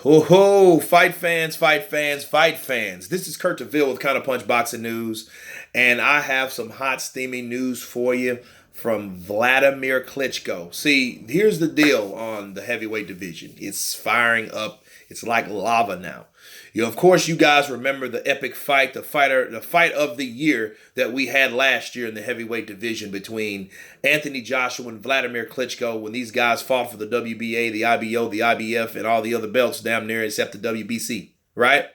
Ho ho, fight fans, fight fans, fight fans. This is Kurt DeVille with Counterpunch Boxing News, and I have some hot, steamy news for you from Wladimir Klitschko. See, here's the deal on the heavyweight division. It's firing up. It's like lava now. Of course, you guys remember the epic fight, the fight of the year that we had last year in the heavyweight division between Anthony Joshua and Wladimir Klitschko when these guys fought for the WBA, the IBO, the IBF, and all the other belts damn near except the WBC, right?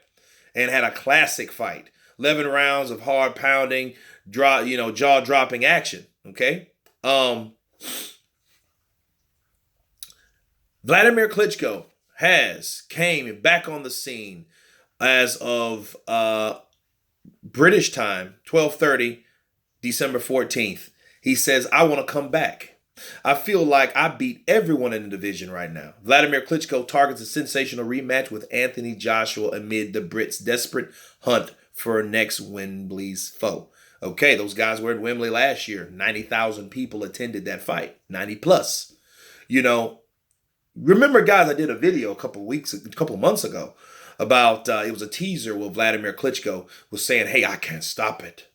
And had a classic fight. 11 rounds of hard pounding, jaw-dropping action, okay? Wladimir Klitschko came back on the scene as of British time, 12:30, December 14th. He says, I want to come back. I feel like I beat everyone in the division right now. Wladimir Klitschko targets a sensational rematch with Anthony Joshua amid the Brits' desperate hunt for next Wembley's foe. Okay, those guys were at Wembley last year. 90,000 people attended that fight. 90 plus. Remember, guys, I did a video a couple months ago about, it was a teaser where Wladimir Klitschko was saying, hey, I can't stop it.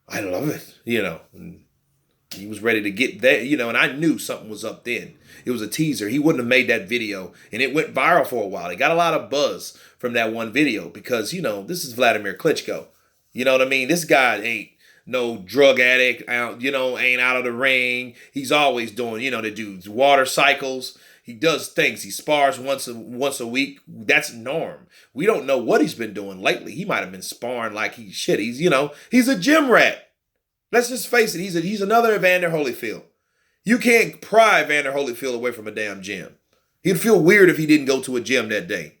I love it, And he was ready to get there, and I knew something was up then. It was a teaser. He wouldn't have made that video, and it went viral for a while. It got a lot of buzz from that one video because, this is Wladimir Klitschko. You know what I mean? This guy ain't no drug addict, ain't out of the ring. He's always doing, the dude's water cycles. He does things. He spars once a week. That's norm. We don't know what he's been doing lately. He might have been sparring like he's a gym rat. Let's just face it. He's another Evander Holyfield. You can't pry Evander Holyfield away from a damn gym. He'd feel weird if he didn't go to a gym that day.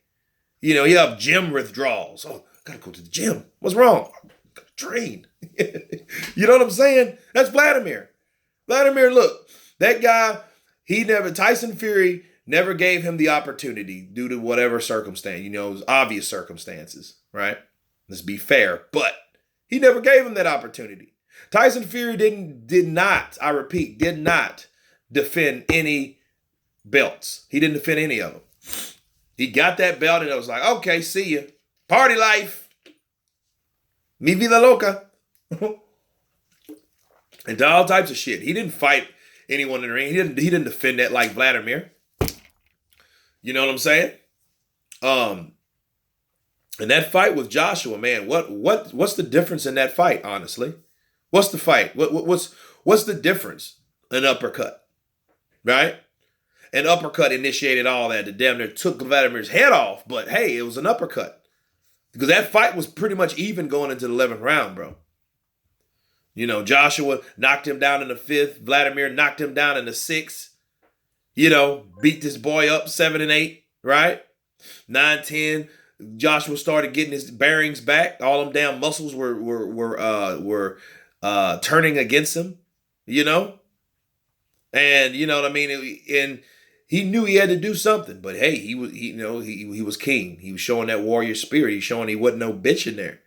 He'd have gym withdrawals. Oh, gotta go to the gym. What's wrong? Gotta train. You know what I'm saying? That's Wladimir. Wladimir, look, that guy, Tyson Fury never gave him the opportunity due to whatever circumstance, obvious circumstances, right? Let's be fair, but he never gave him that opportunity. Tyson Fury did not defend any belts. He didn't defend any of them. He got that belt and it was like, okay, see ya. Party life. Mi vida loca. And all types of shit. He didn't fight anyone in the ring. He didn't defend that like Wladimir. You know what I'm saying? And that fight with Joshua, man, what's the difference in that fight, honestly? What's the fight? What's the difference? An uppercut. Right? An uppercut initiated all that. The damn near took Vladimir's head off, but hey, it was an uppercut. Because that fight was pretty much even going into the 11th round, bro. Joshua knocked him down in the 5th. Wladimir knocked him down in the 6th. Beat this boy up 7 and 8, right? 9, 10. Joshua started getting his bearings back. All them damn muscles were turning against him, And you know what I mean? And he knew he had to do something. But hey, he was king. He was showing that warrior spirit. He's showing he wasn't no bitch in there.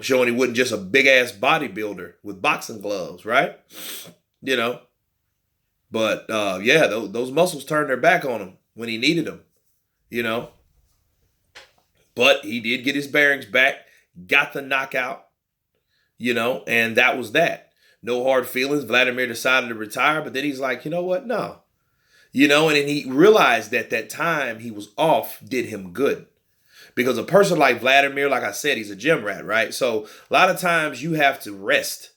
Showing he wasn't just a big-ass bodybuilder with boxing gloves, right? But, those muscles turned their back on him when he needed them, But he did get his bearings back, got the knockout, and that was that. No hard feelings. Wladimir decided to retire, but then he's like, you know what? No. And then he realized that time he was off did him good. Because a person like Wladimir, like I said, he's a gym rat, right? So a lot of times you have to rest.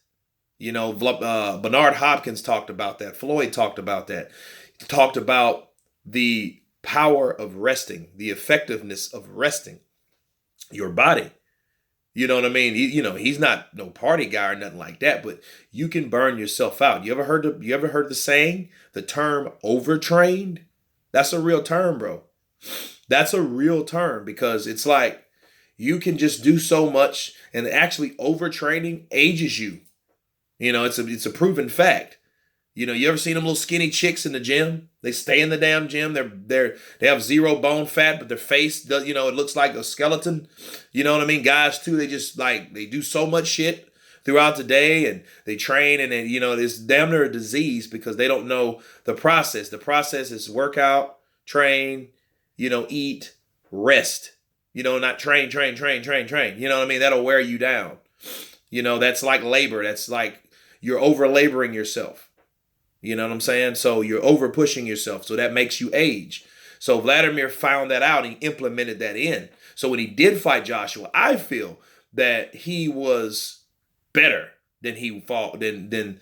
Bernard Hopkins talked about that. Floyd talked about that. He talked about the power of resting, the effectiveness of resting your body. You know what I mean? He's not no party guy or nothing like that, but you can burn yourself out. You ever heard the saying, the term overtrained? That's a real term, bro. That's a real term because it's like you can just do so much and actually overtraining ages you. It's a proven fact. You ever seen them little skinny chicks in the gym? They stay in the damn gym. They have zero bone fat, but their face does, it looks like a skeleton. You know what I mean? Guys too, they just they do so much shit throughout the day and they train and then, it's damn near a disease because they don't know the process. The process is workout, train, eat, rest. Not train, train, train, train, train. You know what I mean? That'll wear you down. That's like labor. That's like you're over laboring yourself. You know what I'm saying? So you're over pushing yourself. So that makes you age. So Wladimir found that out and he implemented that in. So when he did fight Joshua, I feel that he was better than he fought than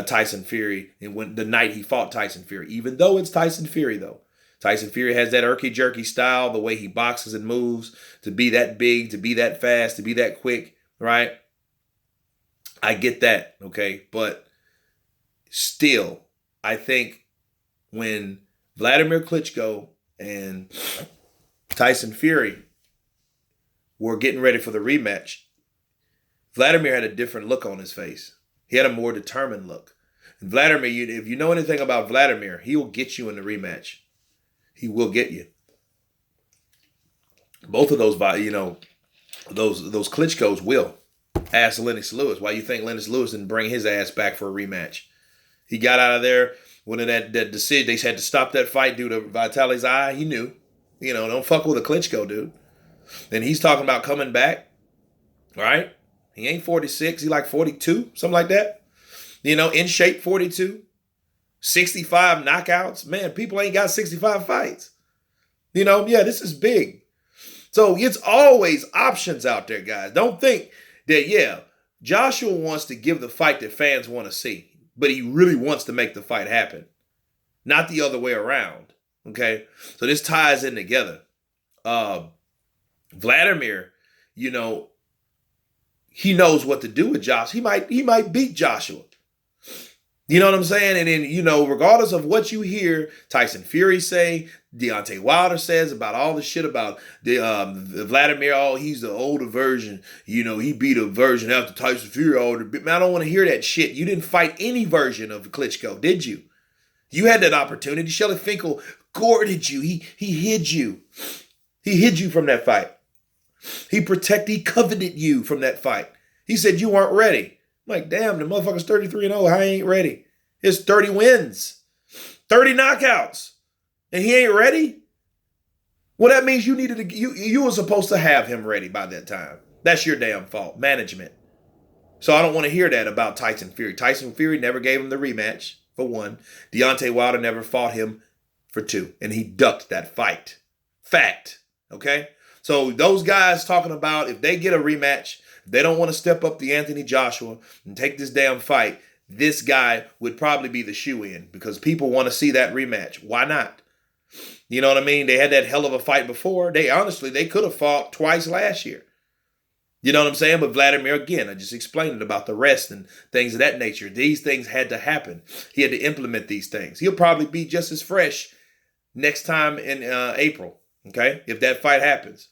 Tyson Fury, and when the night he fought Tyson Fury. Even though it's Tyson Fury, though, Tyson Fury has that herky jerky style, the way he boxes and moves, to be that big, to be that fast, to be that quick, right? I get that, okay, but still, I think when Wladimir Klitschko and Tyson Fury were getting ready for the rematch, Wladimir had a different look on his face. He had a more determined look. And Wladimir, if you know anything about Wladimir, he will get you in the rematch. He will get you. Both of those, those Klitschko's will. Ask Lennox Lewis. Why you think Lennox Lewis didn't bring his ass back for a rematch? He got out of there when that decision, they had to stop that fight due to Vitali's eye. He knew. Don't fuck with a Klitschko, dude. And he's talking about coming back, right? He ain't 46. He like 42, something like that. In shape 42. 65 knockouts. Man, people ain't got 65 fights. This is big. So it's always options out there, guys. Don't think that, Joshua wants to give the fight that fans want to see, but he really wants to make the fight happen. Not the other way around, okay? So this ties in together. Wladimir, he knows what to do with Joshua. He might beat Joshua. You know what I'm saying? And then, regardless of what you hear Tyson Fury say, Deontay Wilder says about all the shit about the Wladimir, he's the older version. He beat a version after Tyson Fury. Man, I don't want to hear that shit. You didn't fight any version of Klitschko, did you? You had that opportunity. Shelly Finkel guarded you. He hid you. He hid you from that fight. He coveted you from that fight. He said you weren't ready. I'm like, damn, the motherfucker's 33-0. I ain't ready. It's 30 wins, 30 knockouts, and he ain't ready? Well, that means you were supposed to have him ready by that time. That's your damn fault, management. So I don't want to hear that about Tyson Fury. Tyson Fury never gave him the rematch, for one. Deontay Wilder never fought him, for two. And he ducked that fight. Fact. Okay? So those guys talking about if they get a rematch, they don't want to step up to Anthony Joshua and take this damn fight, this guy would probably be the shoe-in because people want to see that rematch. Why not? You know what I mean? They had that hell of a fight before. They could have fought twice last year. You know what I'm saying? But Wladimir, again, I just explained it about the rest and things of that nature. These things had to happen. He had to implement these things. He'll probably be just as fresh next time in April, okay? If that fight happens.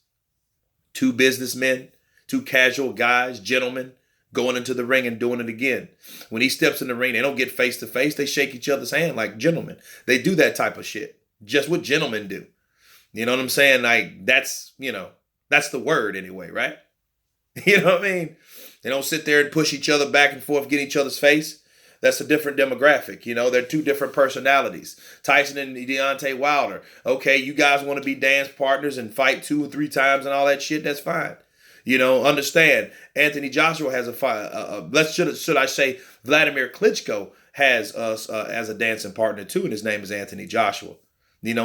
Two businessmen, two casual guys, gentlemen, going into the ring and doing it again. When he steps in the ring, they don't get face to face. They shake each other's hand like gentlemen. They do that type of shit. Just what gentlemen do. You know what I'm saying? Like, that's the word anyway, right? You know what I mean? They don't sit there and push each other back and forth, get each other's face. That's a different demographic. They're two different personalities. Tyson and Deontay Wilder. Okay, you guys want to be dance partners and fight 2 or 3 times and all that shit, that's fine. Understand, Anthony Joshua has a fight. Should I say Wladimir Klitschko has us as a dancing partner too, and his name is Anthony Joshua.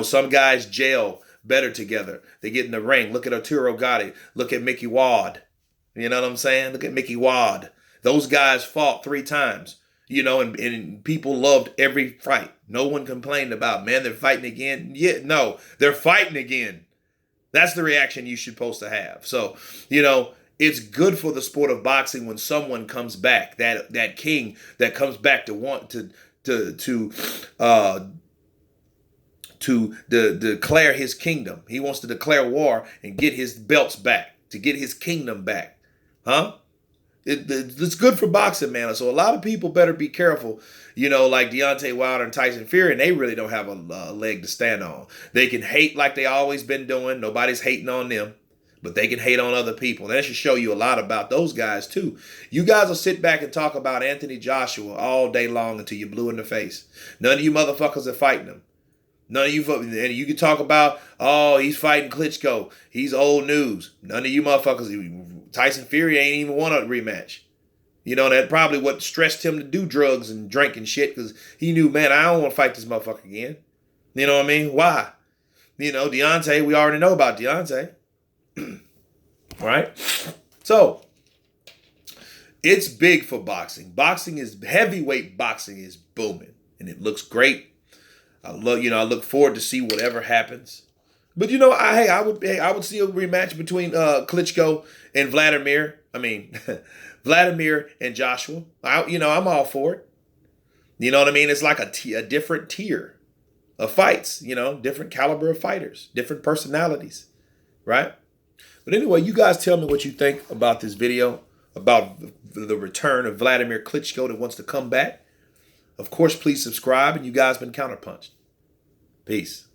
Some guys gel better together. They get in the ring. Look at Arturo Gatti. Look at Mickey Ward. You know what I'm saying? Look at Mickey Ward. Those guys fought 3 times. And people loved every fight. No one complained about, man, they're fighting again. Yeah, no, they're fighting again. That's the reaction you're supposed to have. So, it's good for the sport of boxing when someone comes back, that king that comes back to want to declare his kingdom. He wants to declare war and get his belts back, to get his kingdom back. Huh? It's good for boxing, man. So a lot of people better be careful, like Deontay Wilder and Tyson Fury, and they really don't have a leg to stand on. They can hate like they always been doing. Nobody's hating on them, but they can hate on other people. That should show you a lot about those guys, too. You guys will sit back and talk about Anthony Joshua all day long until you're blue in the face. None of you motherfuckers are fighting him. None of you, and you can talk about, oh, he's fighting Klitschko. He's old news. None of you motherfuckers, Tyson Fury ain't even won a rematch. You know, that probably what stressed him to do drugs and drink and shit, because he knew, man, I don't want to fight this motherfucker again. You know what I mean? Why? You know, Deontay, we already know about Deontay. Right? So, it's big for boxing. Heavyweight boxing is booming, and it looks great. I look forward to see whatever happens. But I would see a rematch between Klitschko and Vladimir. I mean, Vladimir and Joshua. I'm all for it. You know what I mean? It's like a different tier of fights. Different caliber of fighters, different personalities, right? But anyway, you guys tell me what you think about this video, about the return of Wladimir Klitschko that wants to come back. Of course, please subscribe, and you guys been Counterpunched. Peace.